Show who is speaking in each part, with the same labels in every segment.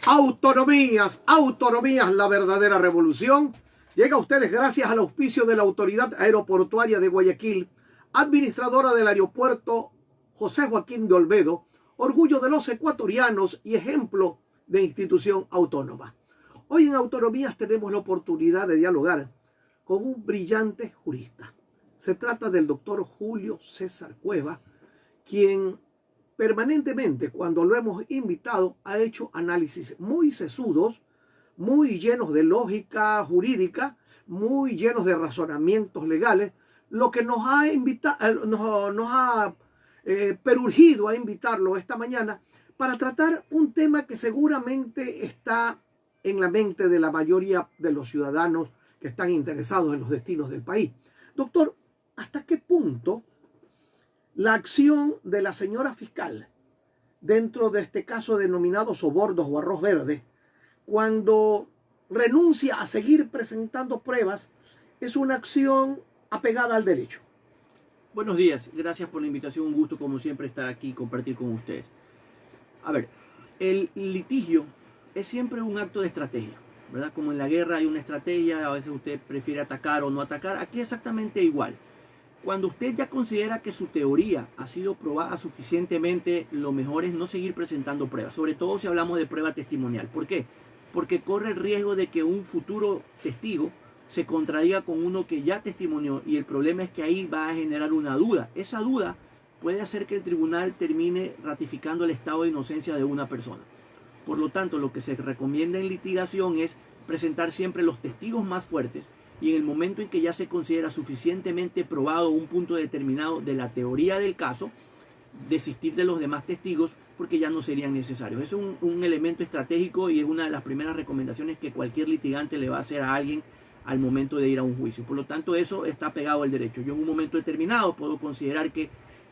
Speaker 1: Autonomías, autonomías, la verdadera revolución. Llega a ustedes gracias al auspicio de la Autoridad Aeroportuaria de Guayaquil, administradora del aeropuerto José Joaquín de Olmedo, orgullo de los ecuatorianos y ejemplo de institución autónoma. Hoy en Autonomías tenemos la oportunidad de dialogar con un brillante jurista. Se trata del doctor Julio César Cueva, quien permanentemente, cuando lo hemos invitado, ha hecho análisis muy sesudos, muy llenos de lógica jurídica, muy llenos de razonamientos legales, lo que nos ha perurgido a invitarlo esta mañana para tratar un tema que seguramente está en la mente de la mayoría de los ciudadanos que están interesados en los destinos del país. Doctor, ¿hasta qué punto la acción de la señora fiscal dentro de este caso denominado sobornos o arroz verde, cuando renuncia a seguir presentando pruebas, es una acción apegada al derecho?
Speaker 2: Buenos días, gracias por la invitación, un gusto como siempre estar aquí y compartir con ustedes. A ver, el litigio es siempre un acto de estrategia, ¿verdad? Como en la guerra hay una estrategia, a veces usted prefiere atacar o no atacar, aquí exactamente igual. Cuando usted ya considera que su teoría ha sido probada suficientemente, lo mejor es no seguir presentando pruebas, sobre todo si hablamos de prueba testimonial. ¿Por qué? Porque corre el riesgo de que un futuro testigo se contradiga con uno que ya testimonió, y el problema es que ahí va a generar una duda. Esa duda puede hacer que el tribunal termine ratificando el estado de inocencia de una persona. Por lo tanto, lo que se recomienda en litigación es presentar siempre los testigos más fuertes, y en el momento en que ya se considera suficientemente probado un punto determinado de la teoría del caso, desistir de los demás testigos porque ya no serían necesarios. Es un elemento estratégico y es una de las primeras recomendaciones que cualquier litigante le va a hacer a alguien al momento de ir a un juicio. Por lo tanto, eso está pegado al derecho. Yo en un momento determinado puedo considerar que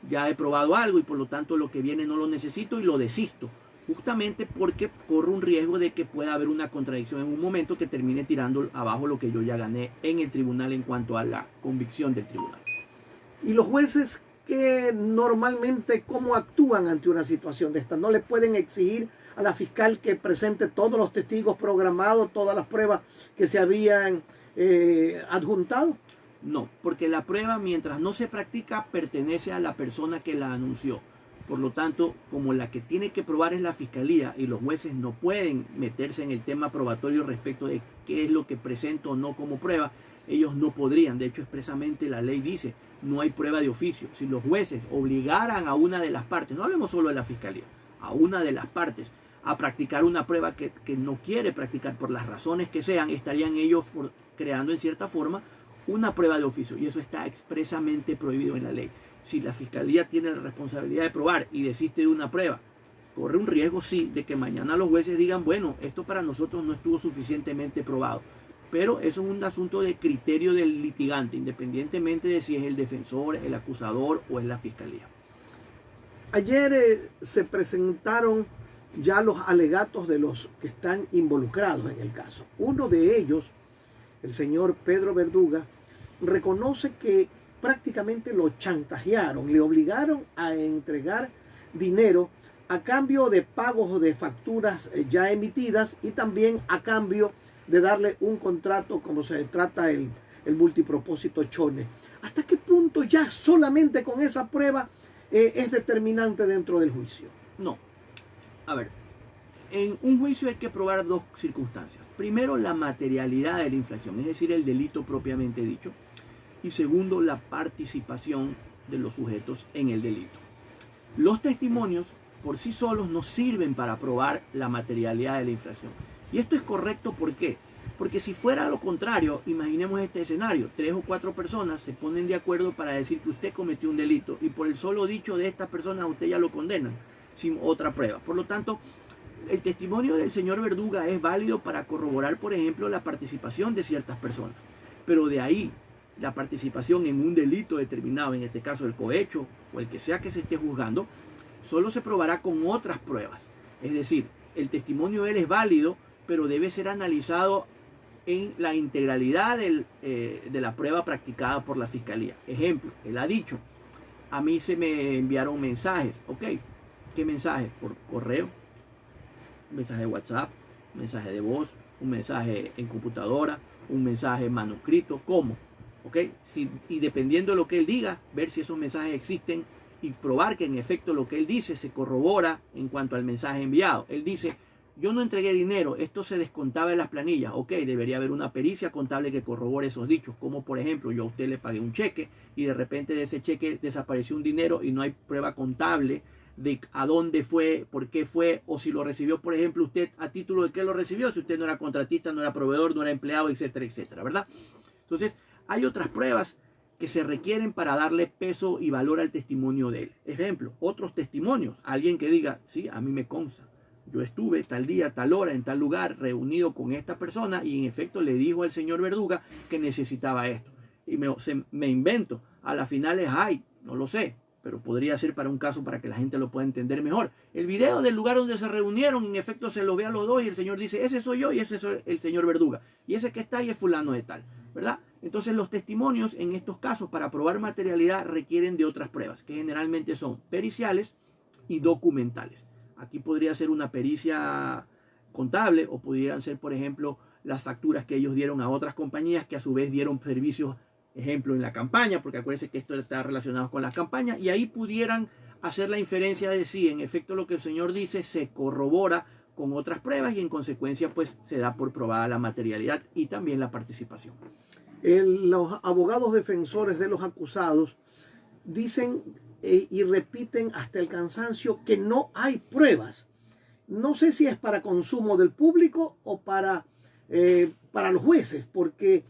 Speaker 2: ya he probado algo y por lo tanto lo que viene no lo necesito y lo desisto, justamente porque corro un riesgo de que pueda haber una contradicción en un momento que termine tirando abajo lo que yo ya gané en el tribunal en cuanto a la convicción del tribunal.
Speaker 1: Y los jueces, que normalmente, ¿cómo actúan ante una situación de esta? ¿No le pueden exigir a la fiscal que presente todos los testigos programados, todas las pruebas que se habían adjuntado?
Speaker 2: No, porque la prueba, mientras no se practica, pertenece a la persona que la anunció. Por lo tanto, como la que tiene que probar es la fiscalía y los jueces no pueden meterse en el tema probatorio respecto de qué es lo que presento o no como prueba, ellos no podrían. De hecho, expresamente la ley dice, no hay prueba de oficio. Si los jueces obligaran a una de las partes, no hablemos solo de la fiscalía, a una de las partes a practicar una prueba que no quiere practicar por las razones que sean, estarían ellos creando en cierta forma una prueba de oficio, y eso está expresamente prohibido en la ley. Si la fiscalía tiene la responsabilidad de probar y desiste de una prueba, corre un riesgo, sí, de que mañana los jueces digan, bueno, esto para nosotros no estuvo suficientemente probado. Pero eso es un asunto de criterio del litigante, independientemente de si es el defensor, el acusador o es la fiscalía.
Speaker 1: Ayer se presentaron ya los alegatos de los que están involucrados en el caso. Uno de ellos, el señor Pedro Verduga, reconoce que prácticamente lo chantajearon, le obligaron a entregar dinero a cambio de pagos de facturas ya emitidas y también a cambio de darle un contrato como se trata el multipropósito Chone. ¿Hasta qué punto ya solamente con esa prueba es determinante dentro del juicio?
Speaker 2: No. A ver, en un juicio hay que probar dos circunstancias. Primero, la materialidad de la infracción, es decir, el delito propiamente dicho. Y segundo, la participación de los sujetos en el delito. Los testimonios por sí solos no sirven para probar la materialidad de la infracción. Y esto es correcto, ¿por qué? Porque si fuera lo contrario, imaginemos este escenario: 3 o 4 personas se ponen de acuerdo para decir que usted cometió un delito y por el solo dicho de estas personas usted ya lo condenan sin otra prueba. Por lo tanto, el testimonio del señor Verduga es válido para corroborar, por ejemplo, la participación de ciertas personas. Pero de ahí la participación en un delito determinado, en este caso el cohecho o el que sea que se esté juzgando, solo se probará con otras pruebas. Es decir, el testimonio de él es válido, pero debe ser analizado en la integralidad de la prueba practicada por la fiscalía. Ejemplo, él ha dicho, a mí se me enviaron mensajes. Ok, ¿qué mensajes? Por correo, mensaje de WhatsApp, un mensaje de voz, un mensaje en computadora, un mensaje manuscrito, ¿cómo? ¿Ok? Y dependiendo de lo que él diga, ver si esos mensajes existen y probar que en efecto lo que él dice se corrobora en cuanto al mensaje enviado. Él dice, yo no entregué dinero, esto se descontaba en las planillas. Ok, debería haber una pericia contable que corrobore esos dichos, como por ejemplo yo a usted le pagué un cheque y de repente de ese cheque desapareció un dinero y no hay prueba contable de a dónde fue, por qué fue, o si lo recibió, por ejemplo, usted a título de que lo recibió, si usted no era contratista, no era proveedor, no era empleado, etcétera, etcétera, ¿verdad? Entonces, hay otras pruebas que se requieren para darle peso y valor al testimonio de él. Ejemplo, otros testimonios, alguien que diga, sí, a mí me consta, yo estuve tal día, tal hora, en tal lugar, reunido con esta persona y en efecto le dijo al señor Verduga que necesitaba esto. Y me invento, a las finales hay, no lo sé, pero podría ser para un caso para que la gente lo pueda entender mejor. El video del lugar donde se reunieron, en efecto se lo ve a los dos y el señor dice, ese soy yo y ese es el señor Verduga. Y ese que está ahí es fulano de tal, ¿verdad? Entonces los testimonios en estos casos para probar materialidad requieren de otras pruebas, que generalmente son periciales y documentales. Aquí podría ser una pericia contable o pudieran ser, por ejemplo, las facturas que ellos dieron a otras compañías que a su vez dieron servicios, ejemplo, en la campaña, porque acuérdense que esto está relacionado con las campañas, y ahí pudieran hacer la inferencia de si en efecto lo que el señor dice se corrobora con otras pruebas y en consecuencia pues se da por probada la materialidad y también la participación.
Speaker 1: Los abogados defensores de los acusados dicen y repiten hasta el cansancio que no hay pruebas. No sé si es para consumo del público o para los jueces, porque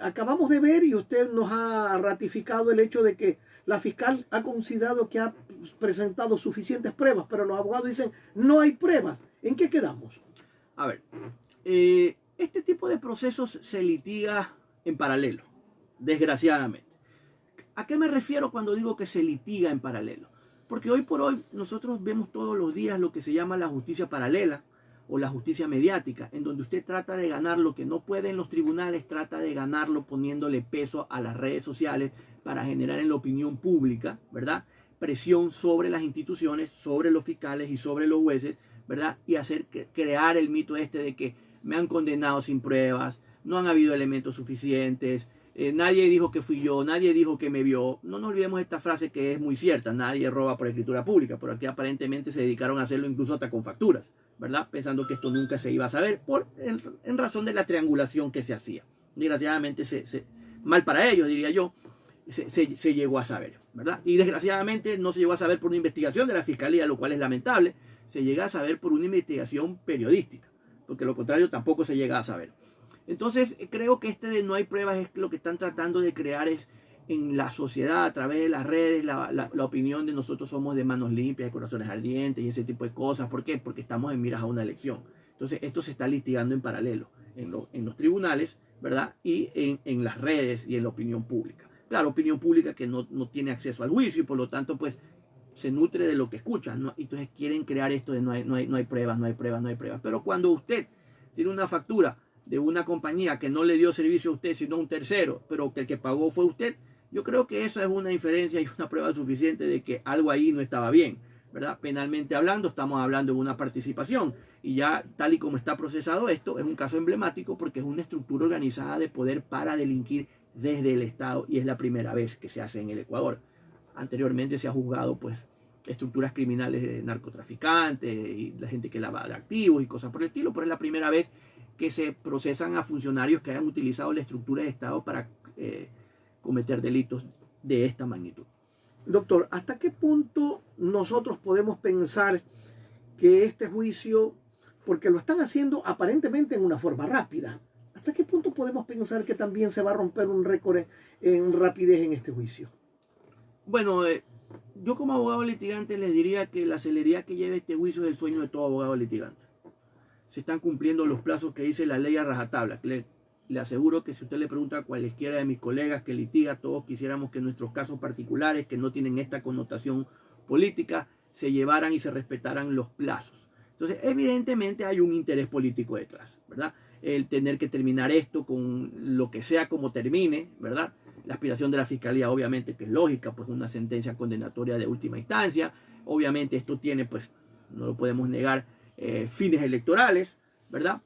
Speaker 1: acabamos de ver y usted nos ha ratificado el hecho de que la fiscal ha considerado que ha presentado suficientes pruebas, pero los abogados dicen no hay pruebas. ¿En qué quedamos?
Speaker 2: A ver, este tipo de procesos se litiga en paralelo, desgraciadamente. ¿A qué me refiero cuando digo que se litiga en paralelo? Porque hoy por hoy nosotros vemos todos los días lo que se llama la justicia paralela o la justicia mediática, en donde usted trata de ganar lo que no puede en los tribunales, trata de ganarlo poniéndole peso a las redes sociales para generar en la opinión pública, ¿verdad? Presión sobre las instituciones, sobre los fiscales y sobre los jueces, ¿verdad? Y hacer crear el mito este de que me han condenado sin pruebas, no han habido elementos suficientes, nadie dijo que fui yo, nadie dijo que me vio. No nos olvidemos esta frase que es muy cierta, nadie roba por escritura pública, pero aquí aparentemente se dedicaron a hacerlo incluso hasta con facturas, ¿verdad? Pensando que esto nunca se iba a saber en razón de la triangulación que se hacía. Desgraciadamente, mal para ellos, diría yo, se llegó a saber, ¿verdad? Y desgraciadamente no se llegó a saber por una investigación de la Fiscalía, lo cual es lamentable, se llega a saber por una investigación periodística, porque lo contrario tampoco se llega a saber. Entonces creo que de no hay pruebas es lo que están tratando de crear es en la sociedad a través de las redes la opinión de nosotros somos de manos limpias, de corazones ardientes y ese tipo de cosas. ¿Por qué? Porque estamos en miras a una elección. Entonces esto se está litigando en paralelo en los tribunales, ¿verdad? Y en las redes y en la opinión pública. Claro, opinión pública que no tiene acceso al juicio y por lo tanto pues se nutre de lo que escuchan, ¿no? Entonces quieren crear esto de no hay pruebas, no hay pruebas, no hay pruebas. Pero cuando usted tiene una factura de una compañía que no le dio servicio a usted, sino a un tercero, pero que el que pagó fue usted, yo creo que eso es una inferencia y una prueba suficiente de que algo ahí no estaba bien, ¿verdad? Penalmente hablando, estamos hablando de una participación y ya tal y como está procesado esto, es un caso emblemático porque es una estructura organizada de poder para delinquir desde el Estado y es la primera vez que se hace en el Ecuador. Anteriormente se ha juzgado pues estructuras criminales de narcotraficantes y la gente que lava de activos y cosas por el estilo, pero es la primera vez que se procesan a funcionarios que hayan utilizado la estructura de Estado para cometer delitos de esta magnitud.
Speaker 1: Doctor, ¿hasta qué punto nosotros podemos pensar que este juicio, porque lo están haciendo aparentemente en una forma rápida, ¿hasta qué punto podemos pensar que también se va a romper un récord en rapidez en este juicio?
Speaker 2: Bueno, yo como abogado litigante les diría que la celeridad que lleva este juicio es el sueño de todo abogado litigante. Se están cumpliendo los plazos que dice la ley a rajatabla. Le aseguro que si usted le pregunta a cualquiera de mis colegas que litiga, todos quisiéramos que nuestros casos particulares, que no tienen esta connotación política, se llevaran y se respetaran los plazos. Entonces, evidentemente hay un interés político detrás, ¿verdad? El tener que terminar esto con lo que sea como termine, ¿verdad? La aspiración de la Fiscalía, obviamente, que es lógica, pues una sentencia condenatoria de última instancia. Obviamente esto tiene, pues, no lo podemos negar, fines electorales, ¿verdad?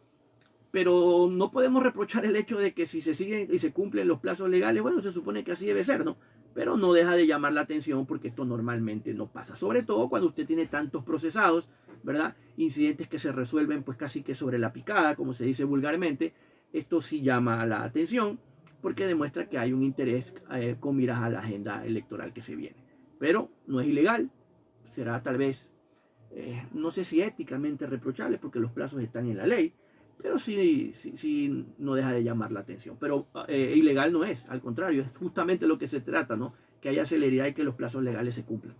Speaker 2: Pero no podemos reprochar el hecho de que si se siguen y se cumplen los plazos legales, bueno, se supone que así debe ser, ¿no? Pero no deja de llamar la atención porque esto normalmente no pasa. Sobre todo cuando usted tiene tantos procesados, ¿verdad? Incidentes que se resuelven pues casi que sobre la picada, como se dice vulgarmente. Esto sí llama la atención porque demuestra que hay un interés con miras a la agenda electoral que se viene. Pero no es ilegal, será tal vez, no sé si éticamente reprochable porque los plazos están en la ley, pero sí no deja de llamar la atención. Pero ilegal no es, al contrario, es justamente lo que se trata, ¿no? Que haya celeridad y que los plazos legales se cumplan.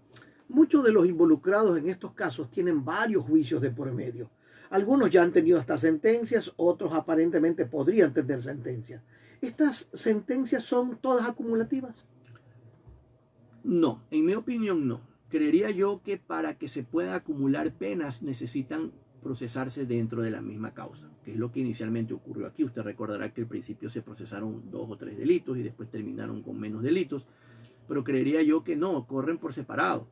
Speaker 1: Muchos de los involucrados en estos casos tienen varios juicios de por medio. Algunos ya han tenido hasta sentencias, otros aparentemente podrían tener sentencias. ¿Estas sentencias son todas acumulativas?
Speaker 2: No, en mi opinión no. Creería yo que para que se pueda acumular penas necesitan procesarse dentro de la misma causa, que es lo que inicialmente ocurrió aquí. Usted recordará que al principio se procesaron 2 o 3 delitos y después terminaron con menos delitos, pero creería yo que no, corren por separado,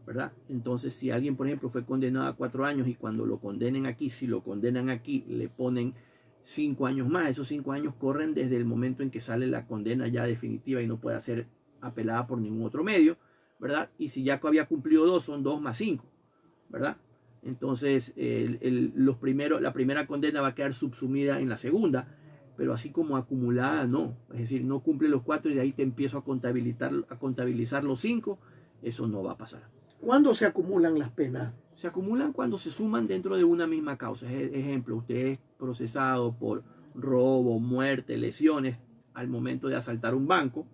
Speaker 2: ¿verdad? Entonces, si alguien, por ejemplo, fue condenado a 4 años y cuando lo condenen aquí, si lo condenan aquí, le ponen 5 años más, esos 5 años corren desde el momento en que sale la condena ya definitiva y no puede ser apelada por ningún otro medio, ¿verdad? Y si ya había cumplido 2, son 2 más 5, ¿verdad? Entonces, la primera condena va a quedar subsumida en la segunda, pero así como acumulada, no. Es decir, no cumple los 4 y de ahí te empiezo a contabilizar los 5, eso no va a pasar.
Speaker 1: ¿Cuándo se acumulan las penas?
Speaker 2: Se acumulan cuando se suman dentro de una misma causa. Ejemplo, usted es procesado por robo, muerte, lesiones al momento de asaltar un banco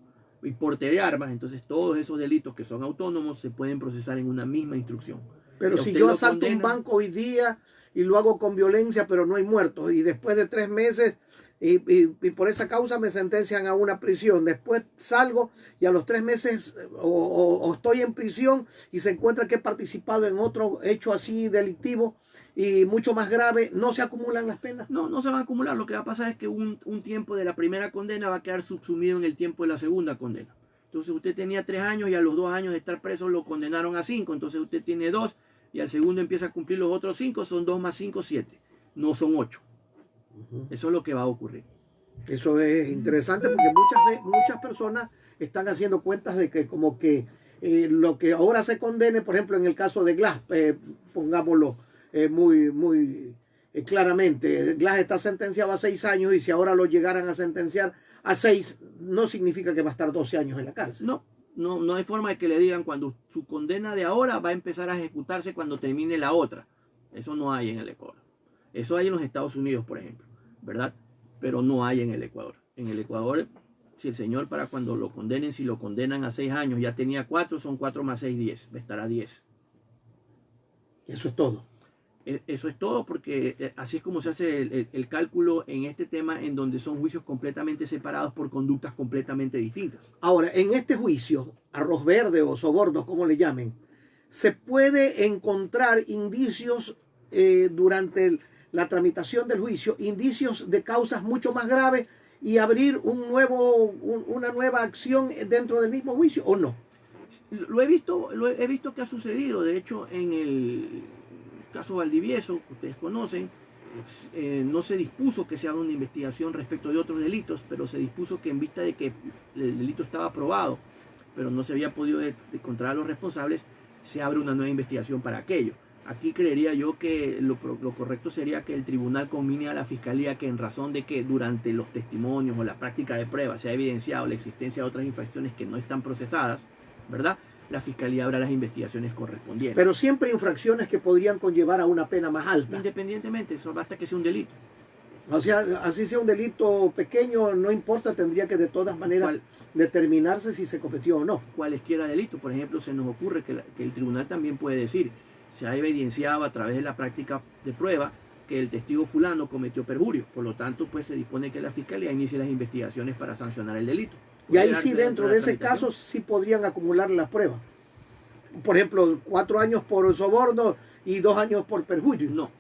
Speaker 2: y porte de armas, entonces todos esos delitos que son autónomos se pueden procesar en una misma instrucción.
Speaker 1: Pero si yo asalto un banco hoy día y lo hago con violencia, pero no hay muertos, y después de 3 meses y por esa causa me sentencian a una prisión, después salgo y a los 3 meses o estoy en prisión y se encuentra que he participado en otro hecho así delictivo y mucho más grave, ¿no se acumulan las penas?
Speaker 2: No, no se van a acumular. Lo que va a pasar es que un tiempo de la primera condena va a quedar subsumido en el tiempo de la segunda condena. Entonces usted tenía 3 años y a los 2 años de estar preso lo condenaron a 5. Entonces usted tiene 2 y al segundo empieza a cumplir los otros 5. Son 2 más 5, 7. No son 8. Eso es lo que va a ocurrir.
Speaker 1: Eso es interesante porque muchas personas están haciendo cuentas de que como que lo que ahora se condene, por ejemplo en el caso de Glass, pongámoslo muy claramente, Glass está sentenciado a 6 años y si ahora lo llegaran a sentenciar a 6, no significa que va a estar 12 años en la cárcel.
Speaker 2: No hay forma de que le digan cuando su condena de ahora va a empezar a ejecutarse cuando termine la otra. Eso no hay en el Ecuador. Eso hay en los Estados Unidos, por ejemplo, ¿verdad? Pero no hay en el Ecuador. En el Ecuador, si el señor para cuando lo condenen, si lo condenan a 6 años, ya tenía 4, son 4 más 6, 10. Estará 10.
Speaker 1: Eso es todo.
Speaker 2: Eso es todo porque así es como se hace el cálculo en este tema en donde son juicios completamente separados por conductas completamente distintas.
Speaker 1: Ahora, en este juicio, arroz verde o sobornos, como le llamen, se puede encontrar indicios durante la tramitación del juicio, indicios de causas mucho más graves y abrir una nueva acción dentro del mismo juicio, ¿o no?
Speaker 2: Lo he visto que ha sucedido. De hecho, en el caso Valdivieso, que ustedes conocen, no se dispuso que se haga una investigación respecto de otros delitos, pero se dispuso que en vista de que el delito estaba probado, pero no se había podido encontrar a los responsables, se abre una nueva investigación para aquello. Aquí creería yo que lo correcto sería que el tribunal conmine a la fiscalía que en razón de que durante los testimonios o la práctica de pruebas se ha evidenciado la existencia de otras infracciones que no están procesadas, ¿verdad? La fiscalía abra las investigaciones correspondientes.
Speaker 1: Pero siempre infracciones que podrían conllevar a una pena más alta.
Speaker 2: Independientemente, eso basta que sea un delito.
Speaker 1: O sea, así sea un delito pequeño, no importa, tendría que de todas maneras determinarse si se cometió o no.
Speaker 2: Cualesquiera delito, por ejemplo, se nos ocurre que el tribunal también puede decir, se ha evidenciado a través de la práctica de prueba que el testigo fulano cometió perjurio. Por lo tanto, pues se dispone que la fiscalía inicie las investigaciones para sancionar el delito.
Speaker 1: Y ahí sí, dentro de ese caso, sí podrían acumular las pruebas. Por ejemplo, 4 años por soborno y 2 años por perjurio.
Speaker 2: No.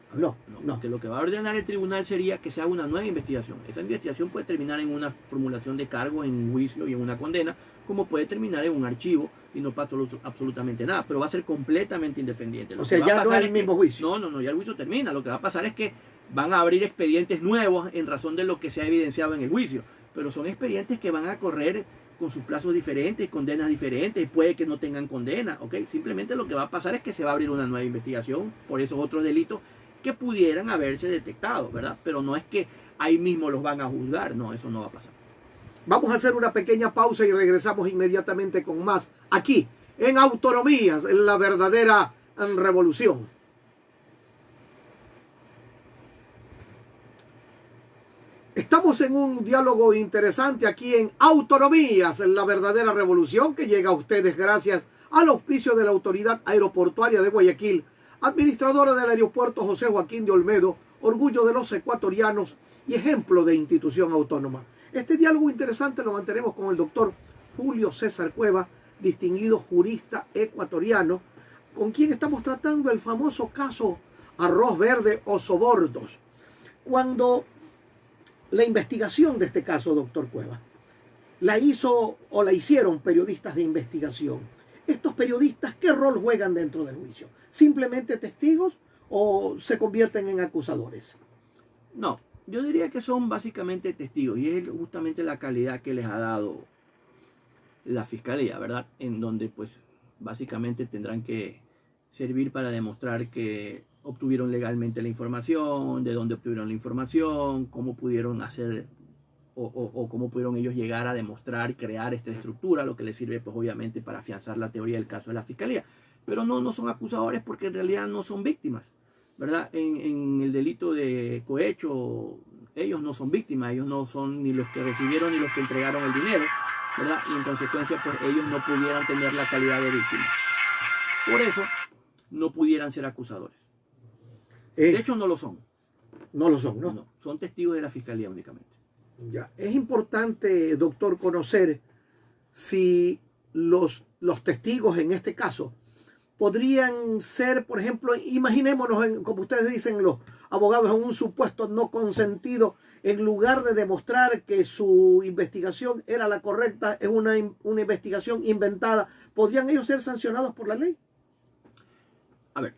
Speaker 2: Porque lo que va a ordenar el tribunal sería que se haga una nueva investigación. Esa investigación puede terminar en una formulación de cargo, en un juicio y en una condena, como puede terminar en un archivo y no pasa absolutamente nada, pero va a ser completamente independiente.
Speaker 1: O sea, ya no es el mismo juicio.
Speaker 2: No, ya el juicio termina. Lo que va a pasar es que van a abrir expedientes nuevos en razón de lo que se ha evidenciado en el juicio, pero son expedientes que van a correr con sus plazos diferentes, condenas diferentes, puede que no tengan condena, ¿ok? Simplemente lo que va a pasar es que se va a abrir una nueva investigación por esos otros delitos que pudieran haberse detectado, ¿verdad? Pero no es que ahí mismo los van a juzgar, no, eso no va a pasar.
Speaker 1: Vamos a hacer una pequeña pausa y regresamos inmediatamente con más aquí en Autonomías, en la verdadera revolución. Estamos en un diálogo interesante aquí en Autonomías, en la verdadera revolución, que llega a ustedes gracias al auspicio de la Autoridad Aeroportuaria de Guayaquil, administradora del aeropuerto José Joaquín de Olmedo, orgullo de los ecuatorianos y ejemplo de institución autónoma. Este diálogo interesante lo mantenemos con el doctor Julio César Cueva, distinguido jurista ecuatoriano, con quien estamos tratando el famoso caso Arroz Verde o Sobornos. Cuando la investigación de este caso, doctor Cueva, la hizo o la hicieron periodistas de investigación. ¿Estos periodistas qué rol juegan dentro del juicio? ¿Simplemente testigos o se convierten en acusadores?
Speaker 2: No, yo diría que son básicamente testigos y es justamente la calidad que les ha dado la fiscalía, ¿verdad? En donde pues básicamente tendrán que servir para demostrar que obtuvieron legalmente la información, de dónde obtuvieron la información, cómo pudieron hacer o cómo pudieron ellos llegar a demostrar y crear esta estructura, lo que les sirve pues obviamente para afianzar la teoría del caso de la fiscalía. Pero no son acusadores porque en realidad no son víctimas, ¿verdad? En el delito de cohecho, ellos no son víctimas, ellos no son ni los que recibieron ni los que entregaron el dinero, ¿verdad? Y en consecuencia pues ellos no pudieran tener la calidad de víctimas. Por eso no pudieran ser acusadores. De hecho, no lo son.
Speaker 1: No lo son, ¿no?
Speaker 2: No, son testigos de la fiscalía únicamente.
Speaker 1: Ya. Es importante, doctor, conocer si los testigos en este caso podrían ser, por ejemplo, imaginémonos, como ustedes dicen los abogados, en un supuesto no consentido, en lugar de demostrar que su investigación era la correcta, es una investigación inventada, ¿podrían ellos ser sancionados por la ley?
Speaker 2: A ver,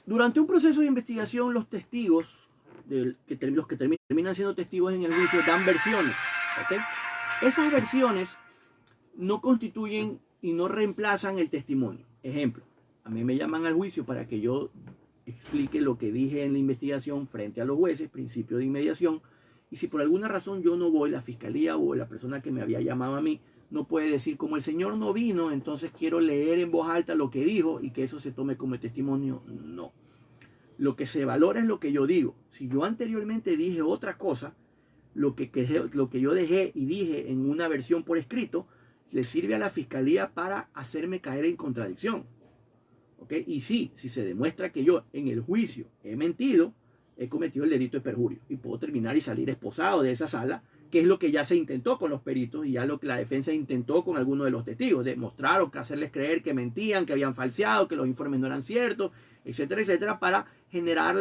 Speaker 2: durante un proceso de investigación, los testigos, los que terminan siendo testigos en el juicio, dan versiones, ¿ok? Esas versiones no constituyen y no reemplazan el testimonio. Ejemplo, a mí me llaman al juicio para que yo explique lo que dije en la investigación frente a los jueces, principio de inmediación, y si por alguna razón yo no voy, la fiscalía o la persona que me había llamado a mí no puede decir, como el señor no vino, entonces quiero leer en voz alta lo que dijo y que eso se tome como testimonio. No. Lo que se valora es lo que yo digo. Si yo anteriormente dije otra cosa, lo que yo dejé y dije en una versión por escrito, le sirve a la fiscalía para hacerme caer en contradicción. ¿Ok? Y sí, si se demuestra que yo en el juicio he mentido, he cometido el delito de perjurio y puedo terminar y salir esposado de esa sala, que es lo que ya se intentó con los peritos y ya lo que la defensa intentó con algunos de los testigos, demostrar o hacerles creer que mentían, que habían falseado, que los informes no eran ciertos, etcétera, etcétera, para generar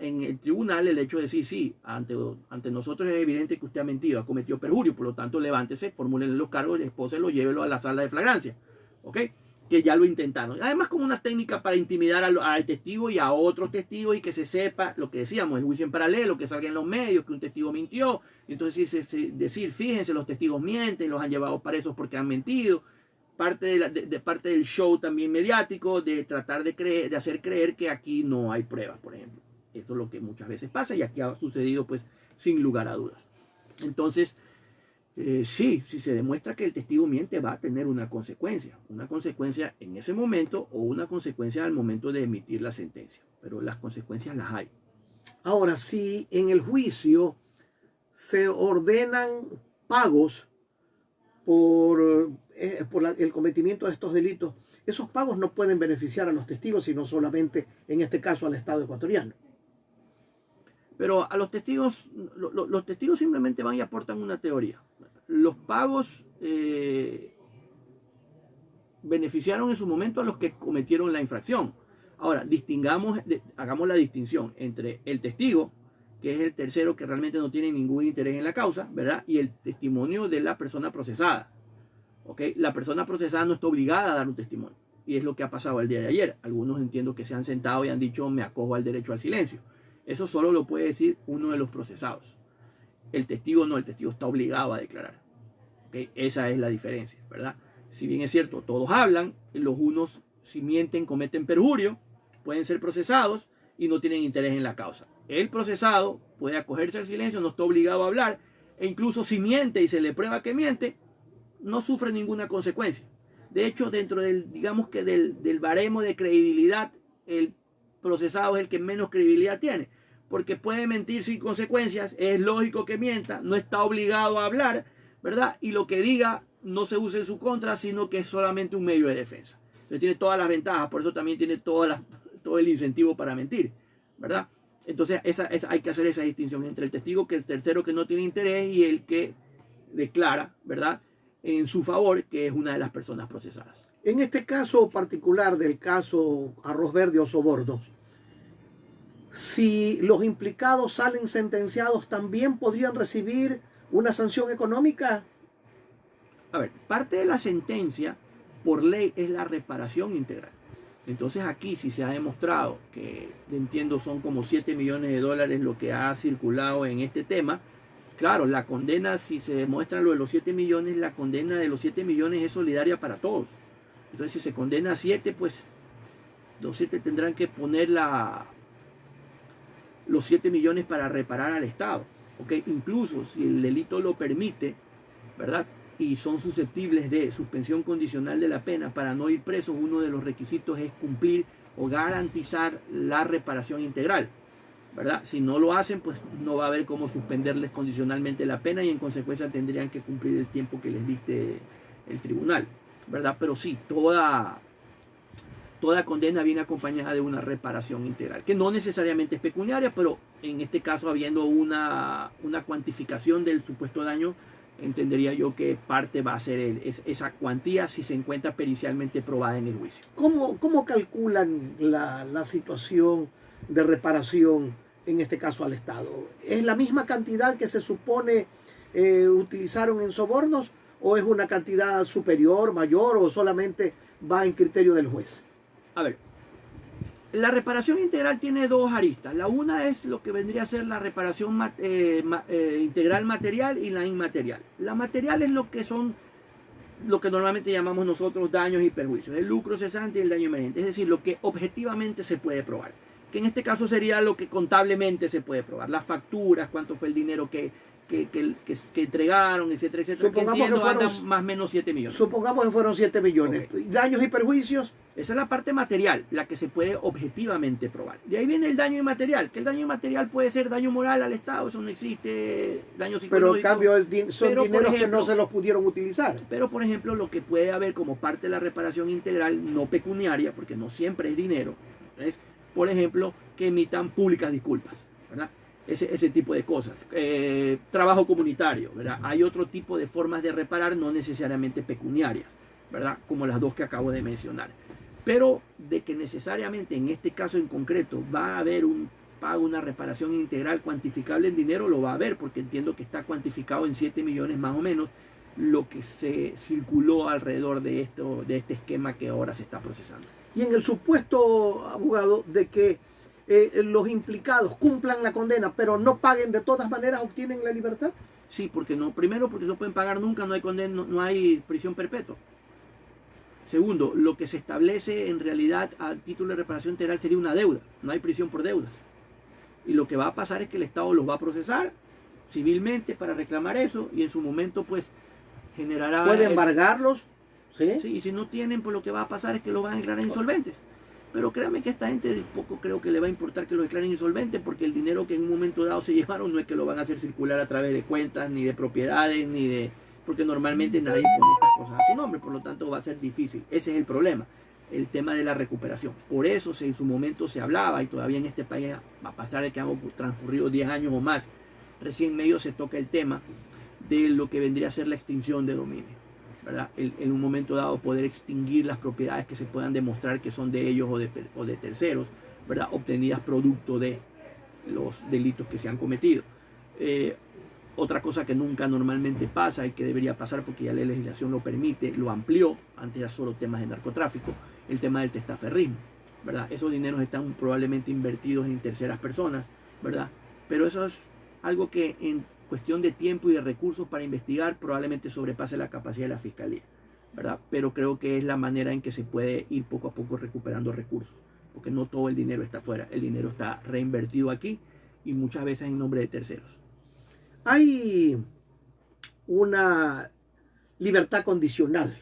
Speaker 2: en el tribunal el hecho de decir, sí, ante nosotros es evidente que usted ha mentido, ha cometido perjurio, por lo tanto levántese, formúlenle los cargos, expóselo, llévelo a la sala de flagrancia, ¿ok? Que ya lo intentaron. Además, como una técnica para intimidar al testigo y a otros testigos y que se sepa lo que decíamos, el juicio en paralelo, que salga en los medios, que un testigo mintió. Entonces decir, fíjense, los testigos mienten, los han llevado presos porque han mentido. Parte parte del show también mediático, de tratar de hacer creer que aquí no hay pruebas, por ejemplo. Eso es lo que muchas veces pasa y aquí ha sucedido pues sin lugar a dudas. Entonces, sí, si se demuestra que el testigo miente, va a tener una consecuencia en ese momento o una consecuencia al momento de emitir la sentencia, pero las consecuencias las hay.
Speaker 1: Ahora, si en el juicio se ordenan pagos por el cometimiento de estos delitos, esos pagos no pueden beneficiar a los testigos, sino solamente, en este caso, al Estado ecuatoriano.
Speaker 2: Pero a los testigos simplemente van y aportan una teoría. Los pagos beneficiaron en su momento a los que cometieron la infracción. Ahora, hagamos la distinción entre el testigo, que es el tercero que realmente no tiene ningún interés en la causa, ¿verdad? Y el testimonio de la persona procesada. ¿Ok? La persona procesada no está obligada a dar un testimonio. Y es lo que ha pasado el día de ayer. Algunos entiendo que se han sentado y han dicho, me acojo al derecho al silencio. Eso solo lo puede decir uno de los procesados. El testigo no, el testigo está obligado a declarar. ¿Okay? Esa es la diferencia, ¿verdad? Si bien es cierto, todos hablan, los unos si mienten cometen perjurio, pueden ser procesados y no tienen interés en la causa. El procesado puede acogerse al silencio, no está obligado a hablar, e incluso si miente y se le prueba que miente, no sufre ninguna consecuencia. De hecho, dentro del, digamos que del baremo de credibilidad, el procesado es el que menos credibilidad tiene, porque puede mentir sin consecuencias, es lógico que mienta, no está obligado a hablar, ¿verdad? Y lo que diga no se usa en su contra, sino que es solamente un medio de defensa. Entonces tiene todas las ventajas, por eso también tiene todo el incentivo para mentir, ¿verdad? Entonces hay que hacer esa distinción entre el testigo, que el tercero que no tiene interés, y el que declara, ¿verdad?, en su favor, que es una de las personas procesadas.
Speaker 1: En este caso particular del caso Arroz Verde o Sobornos, si los implicados salen sentenciados, ¿también podrían recibir una sanción económica?
Speaker 2: A ver, parte de la sentencia por ley es la reparación integral. Entonces aquí, si se ha demostrado que, entiendo, son como 7 millones de dólares lo que ha circulado en este tema, claro, la condena, si se demuestra lo de los 7 millones, la condena de los 7 millones es solidaria para todos. Entonces, si se condena a 7, pues los 7 tendrán que poner los 7 millones para reparar al Estado. ¿Okay? Incluso si el delito lo permite, ¿verdad?, y son susceptibles de suspensión condicional de la pena para no ir presos, uno de los requisitos es cumplir o garantizar la reparación integral, ¿verdad? Si no lo hacen, pues no va a haber cómo suspenderles condicionalmente la pena y en consecuencia tendrían que cumplir el tiempo que les dicte el tribunal, ¿verdad? Pero sí, toda condena viene acompañada de una reparación integral, que no necesariamente es pecuniaria, pero en este caso, habiendo una cuantificación del supuesto daño, entendería yo que parte va a ser esa cuantía si se encuentra pericialmente probada en el juicio.
Speaker 1: ¿Cómo calculan la situación de reparación, en este caso al Estado? ¿Es la misma cantidad que se supone utilizaron en sobornos o es una cantidad superior, mayor, o solamente va en criterio del juez?
Speaker 2: A ver, la reparación integral tiene dos aristas. La una es lo que vendría a ser la reparación integral material y la inmaterial. La material es lo que normalmente llamamos nosotros daños y perjuicios, el lucro cesante y el daño emergente, es decir, lo que objetivamente se puede probar, que en este caso sería lo que contablemente se puede probar, las facturas, cuánto fue el dinero que entregaron, etcétera, etcétera.
Speaker 1: Supongamos que entiendo,
Speaker 2: andan más o menos 7 millones.
Speaker 1: Supongamos que fueron 7 millones. Okay. ¿Daños y perjuicios?
Speaker 2: Esa es la parte material, la que se puede objetivamente probar. De ahí viene el daño inmaterial, que el daño inmaterial puede ser daño moral al Estado, eso no existe, daño psicológico.
Speaker 1: Pero en cambio son dineros que no se los pudieron utilizar.
Speaker 2: Pero por ejemplo, lo que puede haber como parte de la reparación integral no pecuniaria, porque no siempre es dinero, es, por ejemplo, que emitan públicas disculpas, ¿verdad? Ese tipo de cosas. Trabajo comunitario, ¿verdad? Hay otro tipo de formas de reparar, no necesariamente pecuniarias, ¿verdad? Como las dos que acabo de mencionar. Pero de que necesariamente en este caso en concreto va a haber un pago, una reparación integral cuantificable en dinero, lo va a haber, porque entiendo que está cuantificado en 7 millones más o menos lo que se circuló alrededor de este esquema que ahora se está procesando.
Speaker 1: Y en el supuesto, abogado, de que los implicados cumplan la condena, pero no paguen, de todas maneras obtienen la libertad.
Speaker 2: Sí, primero porque no pueden pagar nunca, no hay condena, no hay prisión perpetua. Segundo, lo que se establece en realidad a título de reparación integral sería una deuda, no hay prisión por deudas. Y lo que va a pasar es que el Estado los va a procesar civilmente para reclamar eso y en su momento pues generará...
Speaker 1: ¿Puede embargarlos? Sí.
Speaker 2: Sí, y si no tienen, pues lo que va a pasar es que los van a declarar insolventes. Pero créanme que a esta gente poco creo que le va a importar que lo declaren insolvente, porque el dinero que en un momento dado se llevaron no es que lo van a hacer circular a través de cuentas, ni de propiedades, ni de... porque normalmente nadie pone estas cosas a su nombre, por lo tanto va a ser difícil. Ese es el problema, el tema de la recuperación. Por eso en su momento se hablaba, y todavía en este país va a pasar de que han transcurrido 10 años o más, recién medio se toca el tema de lo que vendría a ser la extinción de dominio, ¿verdad? En un momento dado poder extinguir las propiedades que se puedan demostrar que son de ellos o de terceros, ¿verdad? Obtenidas producto de los delitos que se han cometido. Otra cosa que nunca normalmente pasa y que debería pasar porque ya la legislación lo permite, lo amplió, antes era solo temas de narcotráfico, el tema del testaferrismo, ¿verdad? Esos dineros están probablemente invertidos en terceras personas ¿verdad? Pero eso es algo que en cuestión de tiempo y de recursos para investigar probablemente sobrepase la capacidad de la Fiscalía, ¿verdad? Pero creo que es la manera en que se puede ir poco a poco recuperando recursos, porque no todo el dinero está afuera, el dinero está reinvertido aquí y muchas veces en nombre de terceros.
Speaker 1: Hay una libertad condicional.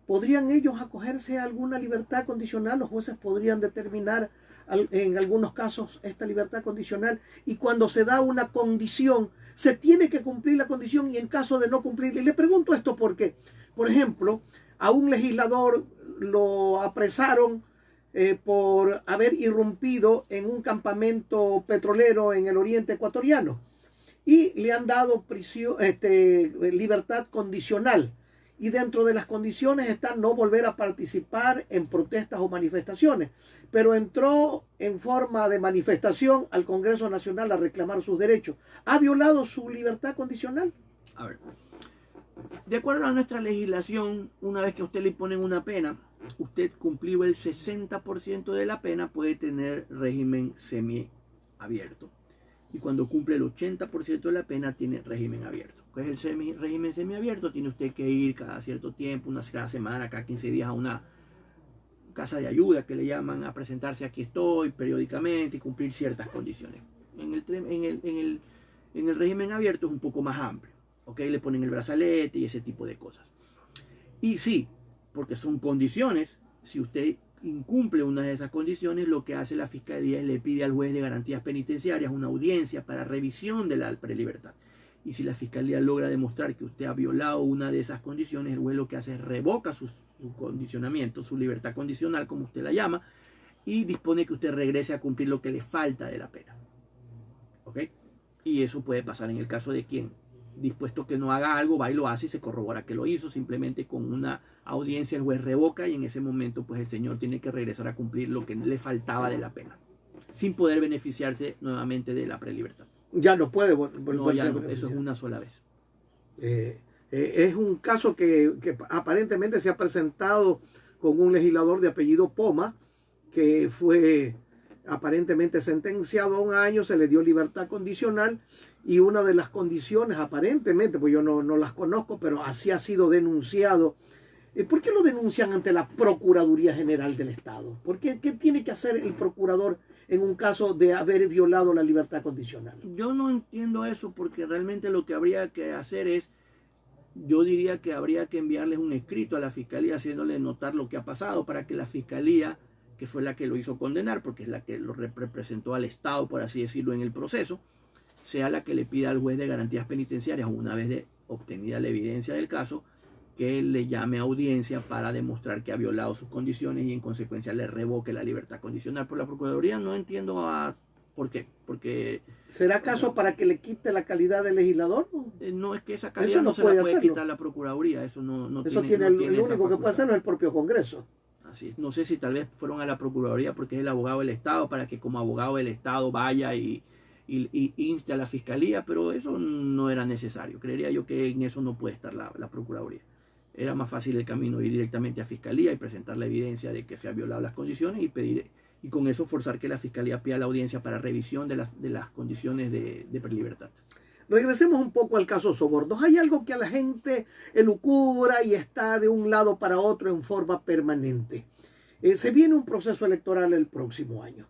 Speaker 1: ¿Podrían ellos acogerse a alguna libertad condicional? Los jueces podrían determinar en algunos casos esta libertad condicional, y cuando se da una condición, se tiene que cumplir la condición, y en caso de no cumplir, y le pregunto esto porque, por ejemplo, a un legislador lo apresaron por haber irrumpido en un campamento petrolero en el oriente ecuatoriano, y le han dado libertad condicional. Y dentro de las condiciones está no volver a participar en protestas o manifestaciones. Pero entró en forma de manifestación al Congreso Nacional a reclamar sus derechos. ¿Ha violado su libertad condicional?
Speaker 2: A ver, de acuerdo a nuestra legislación, una vez que a usted le ponen una pena, usted cumplido el 60% de la pena puede tener régimen semiabierto. Y cuando cumple el 80% de la pena tiene régimen abierto. ¿Qué es el régimen semiabierto? Tiene usted que ir cada cierto tiempo, cada semana, cada 15 días a una casa de ayuda que le llaman, a presentarse aquí estoy periódicamente y cumplir ciertas condiciones. En el régimen abierto es un poco más amplio, ¿ok? Le ponen el brazalete y ese tipo de cosas. Y sí, porque son condiciones, si usted incumple una de esas condiciones, lo que hace la Fiscalía es le pide al juez de garantías penitenciarias una audiencia para revisión de la prelibertad. Y si la Fiscalía logra demostrar que usted ha violado una de esas condiciones, el juez lo que hace es revoca su condicionamiento, su libertad condicional, como usted la llama, y dispone que usted regrese a cumplir lo que le falta de la pena. ¿Ok? Y eso puede pasar en el caso de quien, dispuesto que no haga algo, va y lo hace y se corrobora que lo hizo. Simplemente con una audiencia el juez revoca y en ese momento pues el señor tiene que regresar a cumplir lo que le faltaba de la pena, sin poder beneficiarse nuevamente de la prelibertad.
Speaker 1: Ya no puede
Speaker 2: no, ya no, eso es una sola vez.
Speaker 1: Es un caso que aparentemente se ha presentado con un legislador de apellido Poma, que fue aparentemente sentenciado a 1 año, se le dio libertad condicional, y una de las condiciones aparentemente, pues yo no las conozco, pero así ha sido denunciado. ¿Por qué lo denuncian ante la Procuraduría General del Estado? ¿Qué tiene que hacer el procurador en un caso de haber violado la libertad condicional?
Speaker 2: Yo no entiendo eso, porque realmente lo que habría que hacer es, yo diría que habría que enviarles un escrito a la Fiscalía haciéndole notar lo que ha pasado, para que la Fiscalía, que fue la que lo hizo condenar, porque es la que lo representó al Estado, por así decirlo, en el proceso, sea la que le pida al juez de garantías penitenciarias, una vez obtenida la evidencia del caso, que le llame a audiencia para demostrar que ha violado sus condiciones y en consecuencia le revoque la libertad condicional. Por la Procuraduría no entiendo por qué. Porque
Speaker 1: ¿será acaso para que le quite la calidad de legislador?
Speaker 2: No, es que esa calidad no se la puede quitar la Procuraduría. Eso no
Speaker 1: eso tiene el único que puede hacerlo es el propio Congreso.
Speaker 2: Así es. No sé si tal vez fueron a la Procuraduría porque es el abogado del Estado, para que como abogado del Estado vaya y inste a la Fiscalía, pero eso no era necesario. Creería yo que en eso no puede estar la Procuraduría. Era más fácil el camino ir directamente a Fiscalía y presentar la evidencia de que se ha violado las condiciones y con eso forzar que la Fiscalía pida la audiencia para revisión de las condiciones de prelibertad.
Speaker 1: Regresemos un poco al caso Sobornos. Hay algo que a la gente elucubra y está de un lado para otro en forma permanente. Se viene un proceso electoral el próximo año.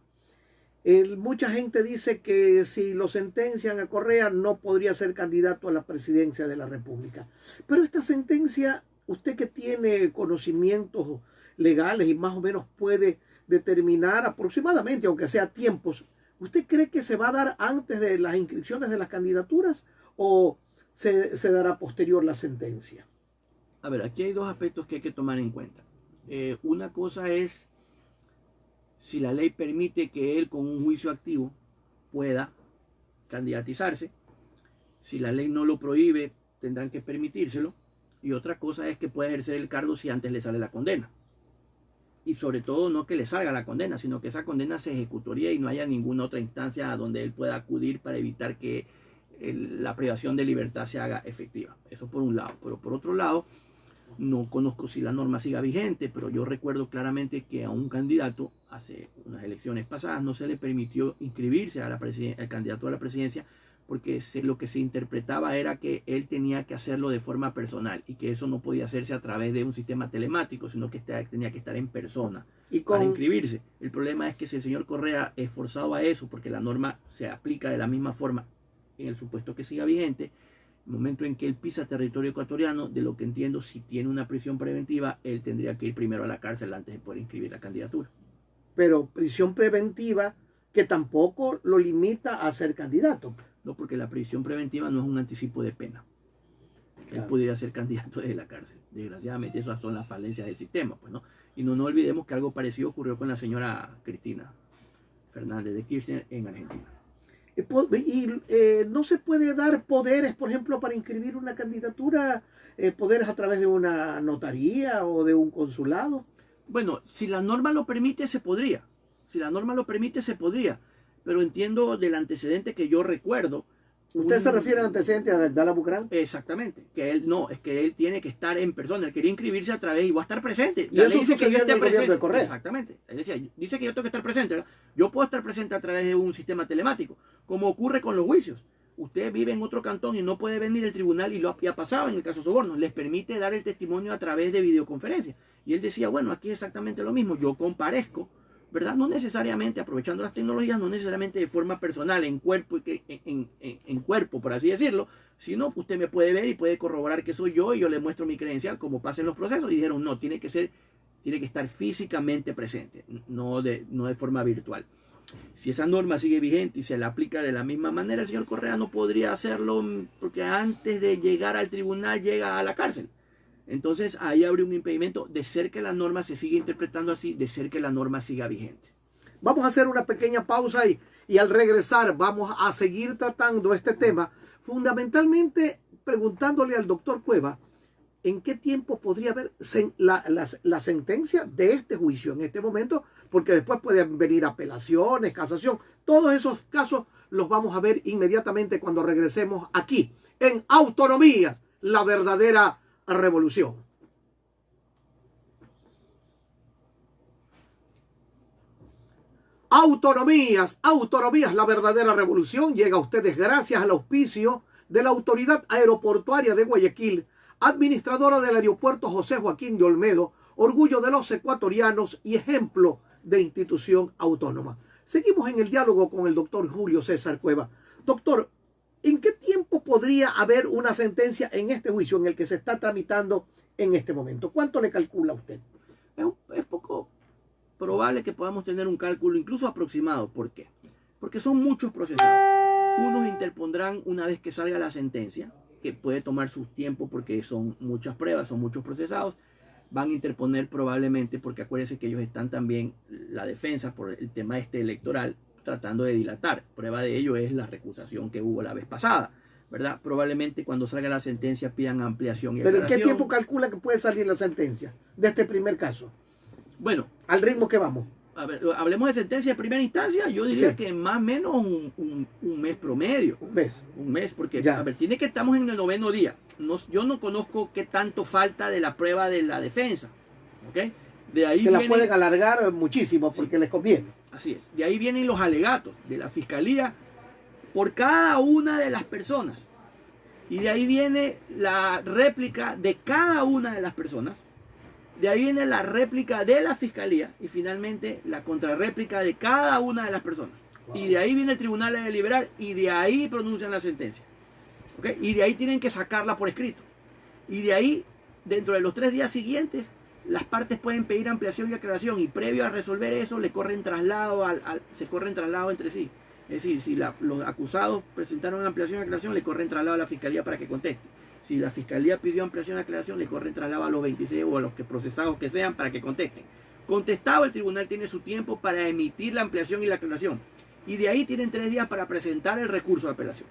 Speaker 1: Mucha gente dice que si lo sentencian a Correa no podría ser candidato a la presidencia de la República. Pero esta sentencia, usted que tiene conocimientos legales y más o menos puede determinar aproximadamente, aunque sea tiempos, ¿usted cree que se va a dar antes de las inscripciones de las candidaturas o se dará posterior la sentencia?
Speaker 2: A ver, aquí hay dos aspectos que hay que tomar en cuenta. Una cosa es si la ley permite que él con un juicio activo pueda candidatizarse. Si la ley no lo prohíbe, tendrán que permitírselo. Y otra cosa es que pueda ejercer el cargo si antes le sale la condena. Y sobre todo no que le salga la condena, sino que esa condena se ejecutaría y no haya ninguna otra instancia a donde él pueda acudir para evitar que la privación de libertad se haga efectiva. Eso por un lado. Pero por otro lado, No conozco si la norma siga vigente, pero yo recuerdo claramente que a un candidato, hace unas elecciones pasadas, no se le permitió inscribirse a al candidato a la presidencia porque lo que se interpretaba era que él tenía que hacerlo de forma personal y que eso no podía hacerse a través de un sistema telemático, sino que tenía que estar en persona para inscribirse. El problema es que si el señor Correa es forzado a eso, porque la norma se aplica de la misma forma en el supuesto que siga vigente, el momento en que él pisa territorio ecuatoriano, de lo que entiendo, si tiene una prisión preventiva, él tendría que ir primero a la cárcel antes de poder inscribir la candidatura.
Speaker 1: Pero prisión preventiva que tampoco lo limita a ser candidato.
Speaker 2: No, porque la prisión preventiva no es un anticipo de pena. Claro. Él pudiera ser candidato desde la cárcel. Desgraciadamente, esas son las falencias del sistema, pues, ¿no? Y no olvidemos que algo parecido ocurrió con la señora Cristina Fernández de Kirchner en Argentina.
Speaker 1: Y no se puede dar poderes, por ejemplo, para inscribir una candidatura, poderes a través de una notaría o de un consulado.
Speaker 2: Bueno, si la norma lo permite, se podría. Si la norma lo permite, se podría. Pero entiendo del antecedente que yo recuerdo.
Speaker 1: ¿Usted se refiere al antecedente de Abdala Bucaram?
Speaker 2: Exactamente. Que él no, es que él tiene que estar en persona. Él quería inscribirse a través y va a estar presente.
Speaker 1: Y eso dice que yo esté presente.
Speaker 2: Exactamente. Él decía, dice que yo tengo que estar presente, ¿verdad? Yo puedo estar presente a través de un sistema telemático, como ocurre con los juicios. Usted vive en otro cantón y no puede venir al tribunal, y lo ha pasado en el caso Soborno. Les permite dar el testimonio a través de videoconferencia. Y él decía, bueno, aquí es exactamente lo mismo. Yo comparezco, ¿verdad? No necesariamente, aprovechando las tecnologías, no necesariamente de forma personal, en cuerpo, en cuerpo, por así decirlo, sino que usted me puede ver y puede corroborar que soy yo y yo le muestro mi credencial, como pasa en los procesos. Y dijeron, no, tiene que estar físicamente presente, no de forma virtual. Si esa norma sigue vigente y se la aplica de la misma manera, el señor Correa no podría hacerlo porque antes de llegar al tribunal llega a la cárcel. Entonces ahí habría un impedimento de ser que la norma se siga interpretando así, de ser que la norma siga vigente.
Speaker 1: Vamos a hacer una pequeña pausa y al regresar vamos a seguir tratando este tema, fundamentalmente preguntándole al doctor Cueva en qué tiempo podría haber la sentencia de este juicio en este momento, porque después pueden venir apelaciones, casación. Todos esos casos los vamos a ver inmediatamente cuando regresemos aquí en Autonomías, la verdadera revolución. Autonomías, la verdadera revolución llega a ustedes gracias al auspicio de la Autoridad Aeroportuaria de Guayaquil, administradora del aeropuerto José Joaquín de Olmedo, orgullo de los ecuatorianos y ejemplo de institución autónoma. Seguimos en el diálogo con el doctor Julio César Cueva. Doctor, ¿en qué tiempo podría haber una sentencia en este juicio en el que se está tramitando en este momento? ¿Cuánto le calcula usted?
Speaker 2: Es poco probable que podamos tener un cálculo incluso aproximado. ¿Por qué? Porque son muchos procesados. Unos interpondrán una vez que salga la sentencia, que puede tomar su tiempo porque son muchas pruebas, son muchos procesados. Van a interponer probablemente, porque acuérdense que ellos están también, la defensa por el tema electoral, tratando de dilatar. Prueba de ello es la recusación que hubo la vez pasada, ¿verdad? Probablemente cuando salga la sentencia pidan ampliación y aclaración.
Speaker 1: ¿Pero en qué tiempo calcula que puede salir la sentencia de este primer caso?
Speaker 2: Bueno,
Speaker 1: al ritmo que vamos.
Speaker 2: A ver, hablemos de sentencia de primera instancia. Yo diría que más o menos un mes promedio. Un mes, porque a ver, estamos en el 9º día. Yo no conozco qué tanto falta de la prueba de la defensa. ¿Okay? De ahí
Speaker 1: la pueden alargar muchísimo porque les conviene.
Speaker 2: Así es. De ahí vienen los alegatos de la fiscalía por cada una de las personas. Y de ahí viene la réplica de cada una de las personas. De ahí viene la réplica de la fiscalía y finalmente la contrarréplica de cada una de las personas. Wow. Y de ahí viene el tribunal a deliberar y de ahí pronuncian la sentencia. ¿Okay? Y de ahí tienen que sacarla por escrito. Y de ahí, dentro de los 3 días siguientes, las partes pueden pedir ampliación y aclaración y previo a resolver eso se corren traslado entre sí. Es decir, si los acusados presentaron ampliación y aclaración, le corren traslado a la fiscalía para que conteste. Si la fiscalía pidió ampliación y aclaración, le corren traslado a los 26 o a los procesados que sean para que contesten. Contestado, el tribunal tiene su tiempo para emitir la ampliación y la aclaración. Y de ahí tienen 3 días para presentar el recurso de apelación.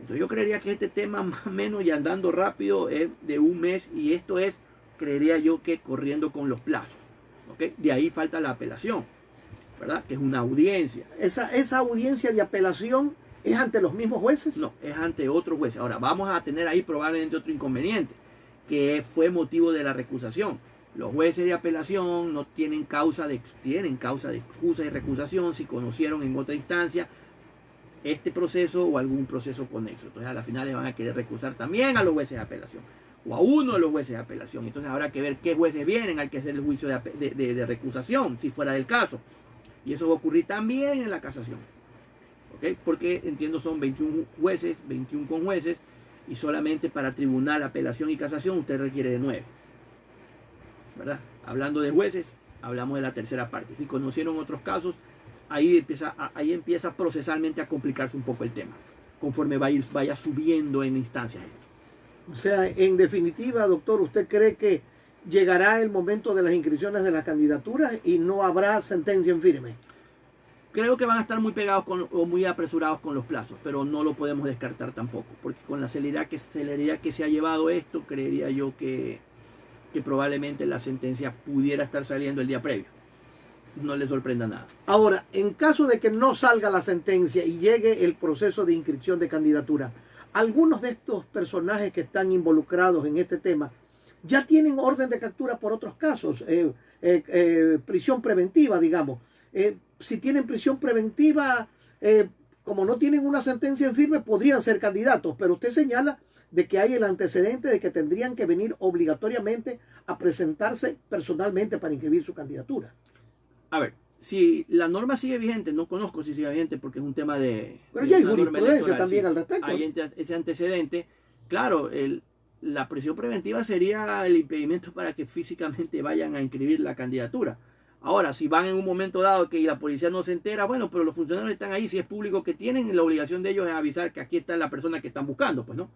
Speaker 2: Entonces yo creería que este tema más o menos y andando rápido es de un mes y esto es, creería yo que corriendo con los plazos. ¿Okay? De ahí falta la apelación, ¿verdad? Que es una audiencia.
Speaker 1: Esa audiencia de apelación ¿es ante los mismos jueces?
Speaker 2: No, es ante otros jueces. Ahora, vamos a tener ahí probablemente otro inconveniente. que fue motivo de la recusación. Los jueces de apelación no tienen causa de excusa y recusación si conocieron en otra instancia este proceso o algún proceso conexo. Entonces a la final le van a querer recusar también a los jueces de apelación o a uno de los jueces de apelación. Entonces habrá que ver qué jueces vienen, hay que hacer el juicio de recusación si fuera del caso. Y eso va a ocurrir también en la casación. ¿Okay? Porque entiendo son 21 jueces, 21 conjueces, y solamente para tribunal, apelación y casación usted requiere de 9. ¿Verdad? Hablando de jueces, hablamos de la tercera parte. Si conocieron otros casos, ahí empieza procesalmente a complicarse un poco el tema, conforme vaya subiendo en instancias esto.
Speaker 1: O sea, en definitiva, doctor, ¿usted cree que llegará el momento de las inscripciones de las candidaturas y no habrá sentencia en firme?
Speaker 2: Creo que van a estar muy pegados o muy apresurados con los plazos, pero no lo podemos descartar tampoco, porque con la celeridad que se ha llevado esto, creería yo que probablemente la sentencia pudiera estar saliendo el día previo. No le sorprenda nada.
Speaker 1: Ahora, en caso de que no salga la sentencia y llegue el proceso de inscripción de candidatura, algunos de estos personajes que están involucrados en este tema ya tienen orden de captura por otros casos, prisión preventiva, digamos. Si tienen prisión preventiva, como no tienen una sentencia en firme, podrían ser candidatos, pero usted señala de que hay el antecedente de que tendrían que venir obligatoriamente a presentarse personalmente para inscribir su candidatura.
Speaker 2: A ver, si la norma sigue vigente, no conozco si sigue vigente porque es un tema de...
Speaker 1: Pero ya hay jurisprudencia también al respecto.
Speaker 2: Hay ese antecedente. Claro, la prisión preventiva sería el impedimento para que físicamente vayan a inscribir la candidatura. Ahora, si van en un momento dado que la policía no se entera, bueno, pero los funcionarios están ahí, si es público que tienen, la obligación de ellos es avisar que aquí está la persona que están buscando, pues, ¿no?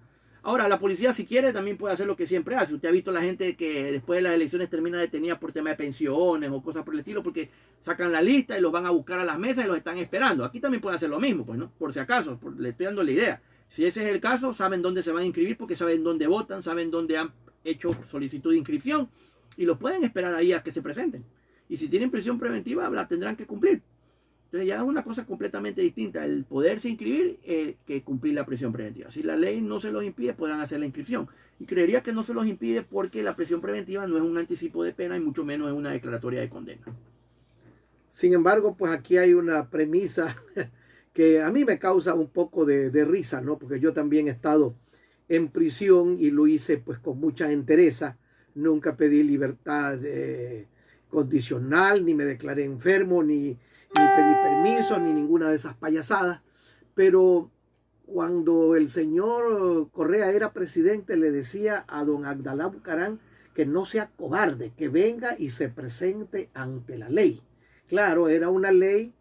Speaker 2: Ahora, la policía, si quiere, también puede hacer lo que siempre hace. Usted ha visto a la gente que después de las elecciones termina detenida por tema de pensiones o cosas por el estilo, porque sacan la lista y los van a buscar a las mesas y los están esperando. Aquí también pueden hacer lo mismo, pues, ¿no? Por si acaso, le estoy dando la idea. Si ese es el caso, saben dónde se van a inscribir porque saben dónde votan, saben dónde han hecho solicitud de inscripción y los pueden esperar ahí a que se presenten. Y si tienen prisión preventiva, la tendrán que cumplir. Entonces ya es una cosa completamente distinta el poderse inscribir que cumplir la prisión preventiva. Si la ley no se los impide, puedan hacer la inscripción. Y creería que no se los impide porque la prisión preventiva no es un anticipo de pena y mucho menos es una declaratoria de condena.
Speaker 1: Sin embargo, pues aquí hay una premisa que a mí me causa un poco de risa, ¿no? Porque yo también he estado en prisión y lo hice pues con mucha entereza. Nunca pedí libertad condicional, ni me declaré enfermo, ni pedí permiso, ni ninguna de esas payasadas. Pero cuando el señor Correa era presidente, le decía a don Abdalá Bucaram que no sea cobarde, que venga y se presente ante la ley. Claro, era una ley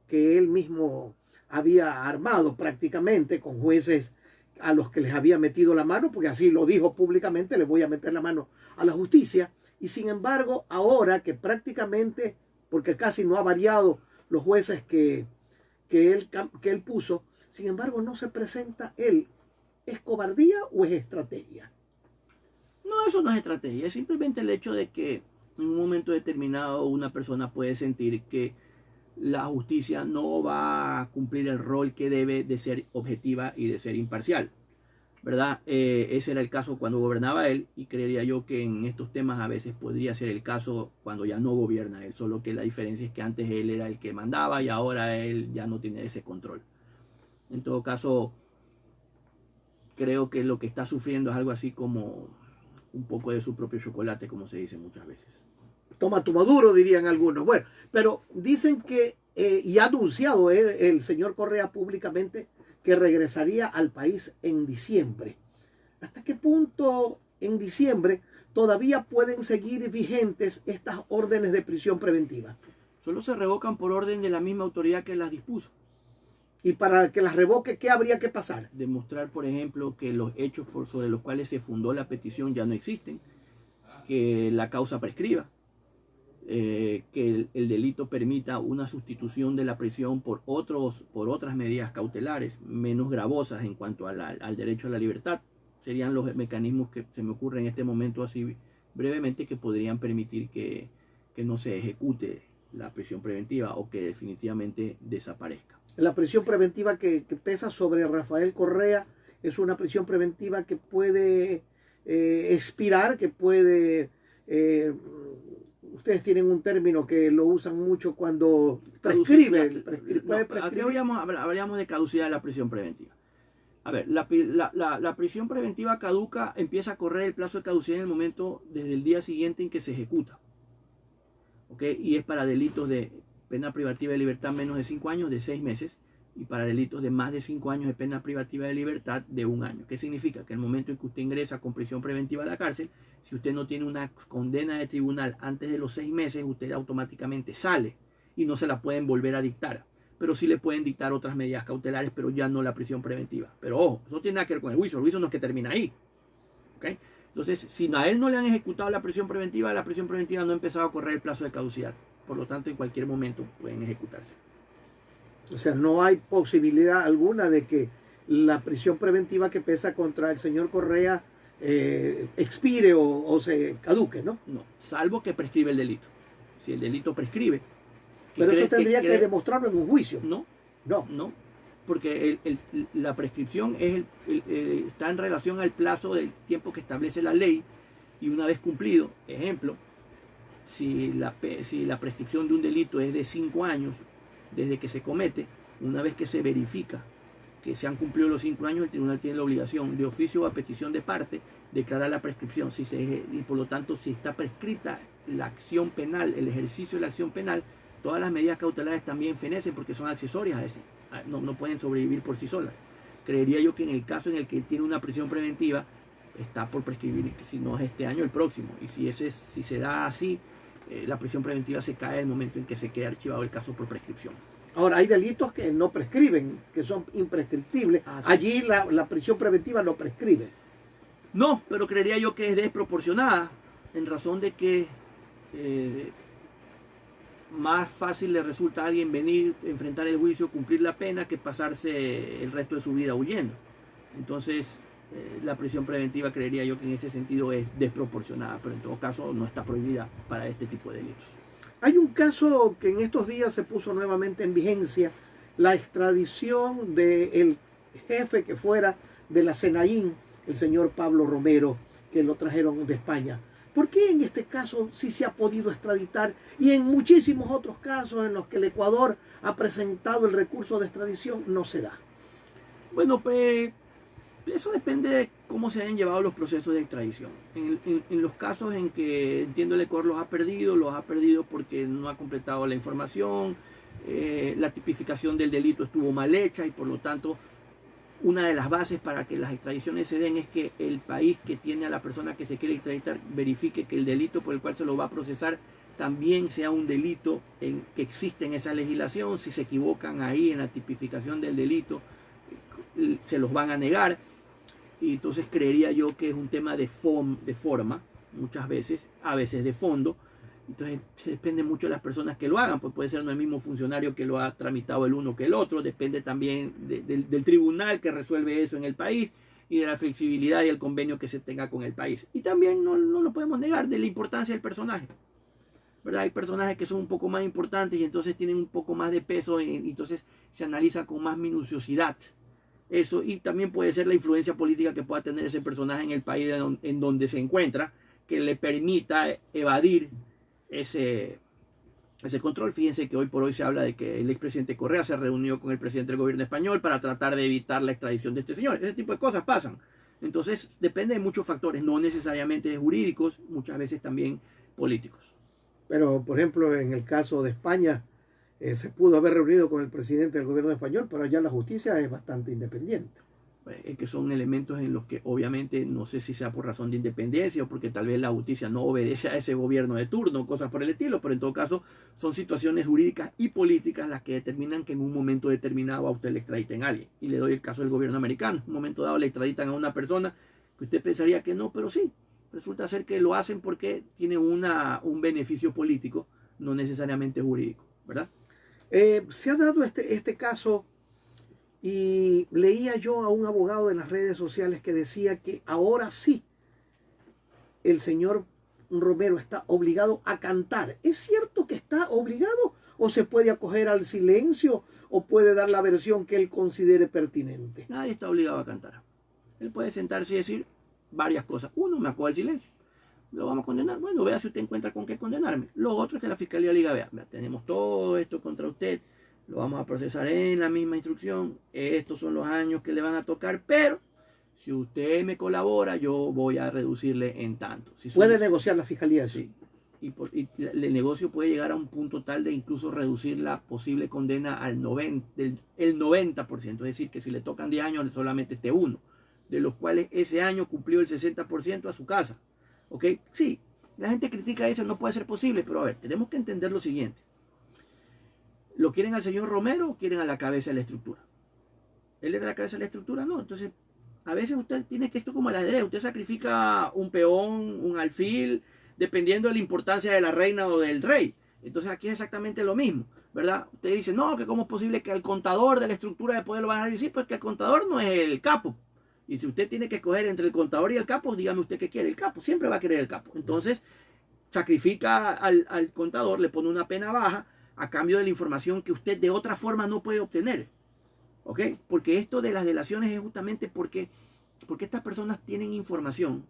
Speaker 1: que él mismo había armado prácticamente con jueces a los que les había metido la mano, porque así lo dijo públicamente, le voy a meter la mano a la justicia. Y sin embargo, ahora que prácticamente, porque casi no ha variado los jueces que él puso, sin embargo no se presenta él. ¿Es cobardía o es estrategia?
Speaker 2: No, eso no es estrategia, es simplemente el hecho de que en un momento determinado una persona puede sentir que la justicia no va a cumplir el rol que debe de ser objetiva y de ser imparcial, ¿verdad? Ese era el caso cuando gobernaba él y creería yo que en estos temas a veces podría ser el caso cuando ya no gobierna él, solo que la diferencia es que antes él era el que mandaba y ahora él ya no tiene ese control. En todo caso, creo que lo que está sufriendo es algo así como un poco de su propio chocolate, como se dice muchas veces.
Speaker 1: Toma tu maduro, dirían algunos. Bueno, pero dicen que, y ha anunciado el señor Correa públicamente, que regresaría al país en diciembre. ¿Hasta qué punto en diciembre todavía pueden seguir vigentes estas órdenes de prisión preventiva?
Speaker 2: Solo se revocan por orden de la misma autoridad que las dispuso.
Speaker 1: Y para que las revoque, ¿qué habría que pasar?
Speaker 2: Demostrar, por ejemplo, que los hechos sobre los cuales se fundó la petición ya no existen, que la causa prescriba, que el delito permita una sustitución de la prisión por otras medidas cautelares menos gravosas en cuanto al derecho a la libertad. Serían los mecanismos que se me ocurren en este momento así brevemente que podrían permitir que no se ejecute la prisión preventiva o que definitivamente desaparezca.
Speaker 1: La prisión preventiva que pesa sobre Rafael Correa es una prisión preventiva que puede expirar, que puede... ustedes tienen un término que lo usan mucho cuando prescribe.
Speaker 2: Puede prescribir. Aquí habríamos de caducidad de la prisión preventiva. A ver, la prisión preventiva caduca, empieza a correr el plazo de caducidad en el momento desde el día siguiente en que se ejecuta. ¿Ok? Y es para delitos de pena privativa de libertad menos de 5 años, de 6 meses, y para delitos de más de 5 años de pena privativa de libertad de 1 año. ¿Qué significa? Que el momento en que usted ingresa con prisión preventiva a la cárcel, si usted no tiene una condena de tribunal antes de los 6 meses, usted automáticamente sale y no se la pueden volver a dictar. Pero sí le pueden dictar otras medidas cautelares, pero ya no la prisión preventiva. Pero ojo, eso tiene nada que ver con el juicio no es que termina ahí. ¿Okay? Entonces, si a él no le han ejecutado la prisión preventiva no ha empezado a correr el plazo de caducidad. Por lo tanto, en cualquier momento pueden ejecutarse.
Speaker 1: O sea, no hay posibilidad alguna de que la prisión preventiva que pesa contra el señor Correa expire o se caduque, ¿no?
Speaker 2: No, salvo que prescribe el delito. Si el delito prescribe.
Speaker 1: Pero eso tendría que demostrarlo en un juicio.
Speaker 2: No, porque la prescripción está en relación al plazo del tiempo que establece la ley, y una vez cumplido, ejemplo, si la prescripción de un delito es de 5 años desde que se comete, una vez que se verifica que se han cumplido los 5 años, el tribunal tiene la obligación, de oficio o a petición de parte, declarar la prescripción. Y por lo tanto, si está prescrita la acción penal, el ejercicio de la acción penal, todas las medidas cautelares también fenecen porque son accesorias a ese. No pueden sobrevivir por sí solas. Creería yo que en el caso en el que tiene una prisión preventiva, está por prescribir, si no es este año, el próximo. Y si se da así, la prisión preventiva se cae en el momento en que se quede archivado el caso por prescripción.
Speaker 1: Ahora, hay delitos que no prescriben, que son imprescriptibles. Sí. Allí la prisión preventiva no prescribe.
Speaker 2: No, pero creería yo que es desproporcionada, en razón de que más fácil le resulta a alguien venir, enfrentar el juicio, cumplir la pena, que pasarse el resto de su vida huyendo. Entonces, la prisión preventiva creería yo que en ese sentido es desproporcionada, pero en todo caso no está prohibida para este tipo de delitos.
Speaker 1: Hay un caso que en estos días se puso nuevamente en vigencia, la extradición del jefe que fuera de la SENAIN, el señor Pablo Romero, que lo trajeron de España. ¿Por qué en este caso sí se ha podido extraditar y en muchísimos otros casos en los que el Ecuador ha presentado el recurso de extradición no se da?
Speaker 2: Bueno, pues eso depende de cómo se hayan llevado los procesos de extradición. En los casos en que entiendo el Ecuador los ha perdido porque no ha completado la información, la tipificación del delito estuvo mal hecha y por lo tanto una de las bases para que las extradiciones se den es que el país que tiene a la persona que se quiere extraditar verifique que el delito por el cual se lo va a procesar también sea un delito que existe en esa legislación. Si se equivocan ahí en la tipificación del delito, se los van a negar. Y entonces creería yo que es un tema de forma, muchas veces, a veces de fondo. Entonces depende mucho de las personas que lo hagan, pues puede ser no el mismo funcionario que lo ha tramitado el uno que el otro, depende también del tribunal que resuelve eso en el país y de la flexibilidad y el convenio que se tenga con el país. Y también no lo podemos negar de la importancia del personaje, ¿verdad? Hay personajes que son un poco más importantes y entonces tienen un poco más de peso y entonces se analiza con más minuciosidad eso, y también puede ser la influencia política que pueda tener ese personaje en el país en donde se encuentra, que le permita evadir ese control. Fíjense que hoy por hoy se habla de que el expresidente Correa se reunió con el presidente del gobierno español para tratar de evitar la extradición de este señor. Ese tipo de cosas pasan. Entonces depende de muchos factores, no necesariamente de jurídicos, muchas veces también políticos.
Speaker 1: Pero, por ejemplo, en el caso de España, se pudo haber reunido con el presidente del gobierno español, pero allá la justicia es bastante independiente.
Speaker 2: Es que son elementos en los que obviamente no sé si sea por razón de independencia o porque tal vez la justicia no obedece a ese gobierno de turno, cosas por el estilo, pero en todo caso son situaciones jurídicas y políticas las que determinan que en un momento determinado a usted le extraditen a alguien. Y le doy el caso del gobierno americano. En un momento dado le extraditan a una persona que usted pensaría que no, pero sí. Resulta ser que lo hacen porque tiene un beneficio político, no necesariamente jurídico, ¿verdad?
Speaker 1: Se ha dado este caso. Y leía yo a un abogado en las redes sociales que decía que ahora sí el señor Romero está obligado a cantar. ¿Es cierto que está obligado o se puede acoger al silencio o puede dar la versión que él considere pertinente?
Speaker 2: Nadie está obligado a cantar. Él puede sentarse y decir, varias cosas. Uno, me acoge el silencio. Lo vamos a condenar. Bueno, vea si usted encuentra con qué condenarme. Lo otro es que la fiscalía le diga, vea, tenemos todo esto contra usted, lo vamos a procesar en la misma instrucción, estos son los años que le van a tocar, pero si usted me colabora, yo voy a reducirle en tanto. Si
Speaker 1: ¿Puede negociar la fiscalía eso?
Speaker 2: Sí. Y el negocio puede llegar a un punto tal de incluso reducir la posible condena al 90%. Es decir, que si le tocan 10 años, solamente esté uno, de los cuales ese año cumplió el 60% a su casa. ¿Ok? Sí, la gente critica eso, no puede ser posible, pero a ver, tenemos que entender lo siguiente. ¿Lo quieren al señor Romero o quieren a la cabeza de la estructura? ¿Él es de la cabeza de la estructura? No. Entonces, a veces usted tiene que esto como el ajedrez. Usted sacrifica un peón, un alfil, dependiendo de la importancia de la reina o del rey. Entonces aquí es exactamente lo mismo, ¿verdad? Usted dice, no, que cómo es posible que al contador de la estructura de poder lo van a decir, pues que el contador no es el capo. Y si usted tiene que escoger entre el contador y el capo, dígame usted qué quiere. El capo siempre va a querer el capo. Entonces, sacrifica al contador, le pone una pena baja a cambio de la información que usted de otra forma no puede obtener. ¿Ok? Porque esto de las delaciones es justamente porque estas personas tienen información,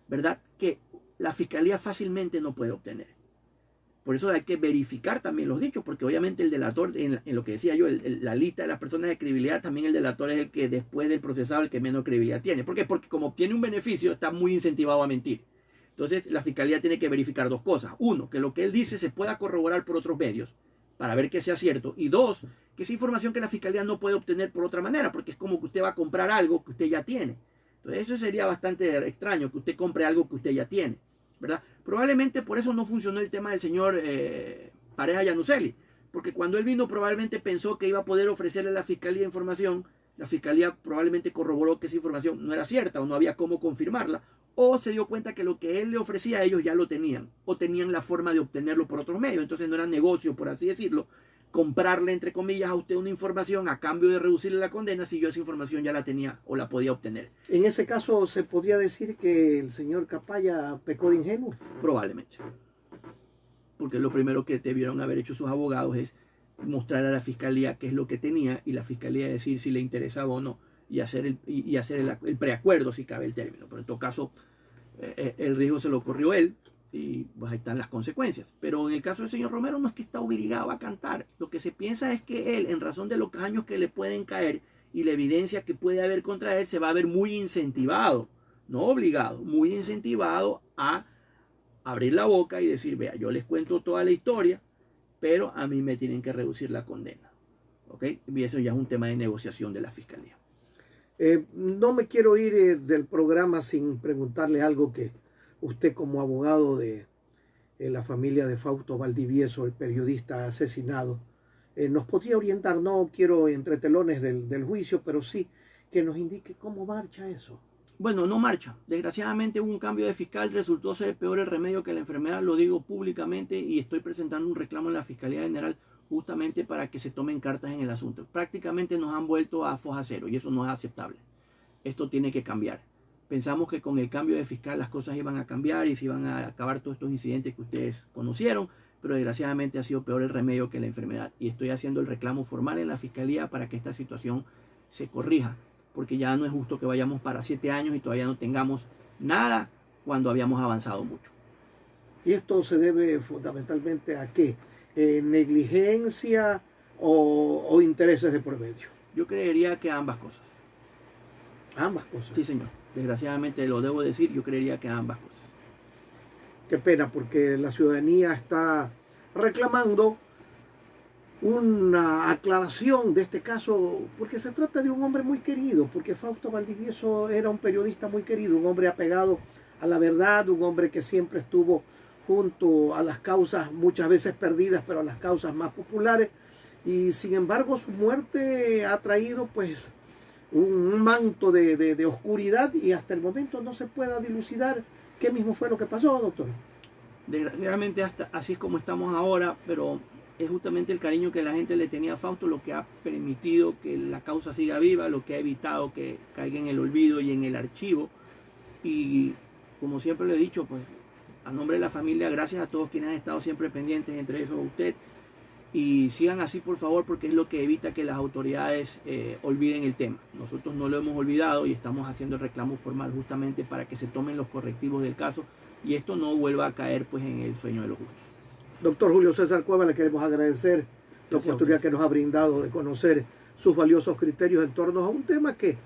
Speaker 2: ¿verdad?, que la fiscalía fácilmente no puede obtener. Por eso hay que verificar también los dichos, porque obviamente el delator, en lo que decía yo, la lista de las personas de credibilidad, también el delator es el que después del procesado el que menos credibilidad tiene. ¿Por qué? Porque como obtiene un beneficio, está muy incentivado a mentir. Entonces la fiscalía tiene que verificar dos cosas. Uno, que lo que él dice se pueda corroborar por otros medios, para ver que sea cierto. Y dos, que esa información que la fiscalía no puede obtener por otra manera, porque es como que usted va a comprar algo que usted ya tiene. Entonces eso sería bastante extraño, que usted compre algo que usted ya tiene, ¿verdad? Probablemente por eso no funcionó el tema del señor Pareja Yanuseli, porque cuando él vino probablemente pensó que iba a poder ofrecerle a la fiscalía información, la fiscalía probablemente corroboró que esa información no era cierta o no había cómo confirmarla, o se dio cuenta que lo que él le ofrecía a ellos ya lo tenían, o tenían la forma de obtenerlo por otros medios. Entonces no era negocio, por así decirlo, comprarle, entre comillas, a usted una información a cambio de reducirle la condena si yo esa información ya la tenía o la podía obtener.
Speaker 1: En ese caso, ¿se podría decir que el señor Capaya pecó de ingenuo?
Speaker 2: Probablemente. Porque lo primero que debieron haber hecho sus abogados es mostrar a la fiscalía qué es lo que tenía y la fiscalía decir si le interesaba o no y hacer el preacuerdo si cabe el término. Pero en todo caso, el riesgo se lo corrió él y pues ahí están las consecuencias. Pero en el caso del señor Romero no es que está obligado a cantar. Lo que se piensa es que él, en razón de los años que le pueden caer y la evidencia que puede haber contra él, se va a ver muy incentivado, no obligado, muy incentivado a abrir la boca y decir, vea, yo les cuento toda la historia, pero a mí me tienen que reducir la condena. ¿Ok? Y eso ya es un tema de negociación de la fiscalía.
Speaker 1: No me quiero ir del programa sin preguntarle algo que usted, como abogado de la familia de Fausto Valdivieso, el periodista asesinado, nos podría orientar. No quiero entre telones del juicio, pero sí que nos indique cómo marcha eso.
Speaker 2: Bueno, no marcha. Desgraciadamente hubo un cambio de fiscal, resultó ser peor el remedio que la enfermedad, lo digo públicamente, y estoy presentando un reclamo en la Fiscalía General justamente para que se tomen cartas en el asunto. Prácticamente nos han vuelto a foja cero y eso no es aceptable. Esto tiene que cambiar. Pensamos que con el cambio de fiscal las cosas iban a cambiar y se iban a acabar todos estos incidentes que ustedes conocieron, pero desgraciadamente ha sido peor el remedio que la enfermedad. Y estoy haciendo el reclamo formal en la Fiscalía para que esta situación se corrija, porque ya no es justo que vayamos para 7 años y todavía no tengamos nada cuando habíamos avanzado mucho.
Speaker 1: ¿Y esto se debe fundamentalmente a qué? ¿Negligencia o intereses de por medio?
Speaker 2: Yo creería que ambas cosas.
Speaker 1: Ambas cosas.
Speaker 2: Sí, señor. Desgraciadamente lo debo decir, yo creería que ambas cosas.
Speaker 1: Qué pena, porque la ciudadanía está reclamando una aclaración de este caso, porque se trata de un hombre muy querido, porque Fausto Valdivieso era un periodista muy querido, un hombre apegado a la verdad, un hombre que siempre estuvo junto a las causas muchas veces perdidas, pero a las causas más populares, y sin embargo su muerte ha traído pues un manto de oscuridad y hasta el momento no se pueda dilucidar qué mismo fue lo que pasó, doctor.
Speaker 2: Desgraciadamente así es como estamos ahora, pero es justamente el cariño que la gente le tenía a Fausto lo que ha permitido que la causa siga viva, lo que ha evitado que caiga en el olvido y en el archivo. Y como siempre le he dicho, pues a nombre de la familia, gracias a todos quienes han estado siempre pendientes, entre esos usted, Y sigan así, por favor, porque es lo que evita que las autoridades olviden el tema. Nosotros no lo hemos olvidado y estamos haciendo el reclamo formal justamente para que se tomen los correctivos del caso y esto no vuelva a caer pues en el sueño de los justos.
Speaker 1: Doctor Julio César Cueva, le queremos agradecer la oportunidad que nos ha brindado de conocer sus valiosos criterios en torno a un tema que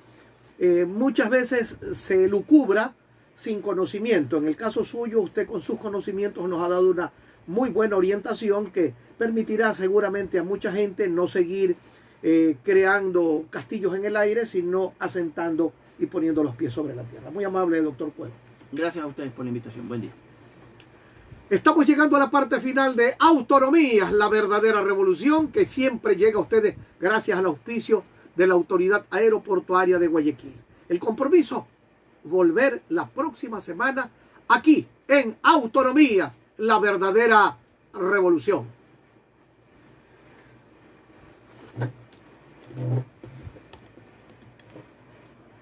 Speaker 1: muchas veces se lucubra sin conocimiento. En el caso suyo, usted con sus conocimientos nos ha dado una muy buena orientación que permitirá seguramente a mucha gente no seguir creando castillos en el aire, sino asentando y poniendo los pies sobre la tierra. Muy amable, doctor Cueva.
Speaker 2: Gracias a ustedes por la invitación. Buen día.
Speaker 1: Estamos llegando a la parte final de Autonomías, la verdadera revolución, que siempre llega a ustedes gracias al auspicio de la Autoridad Aeroportuaria de Guayaquil. El compromiso, volver la próxima semana aquí en Autonomías, la verdadera revolución.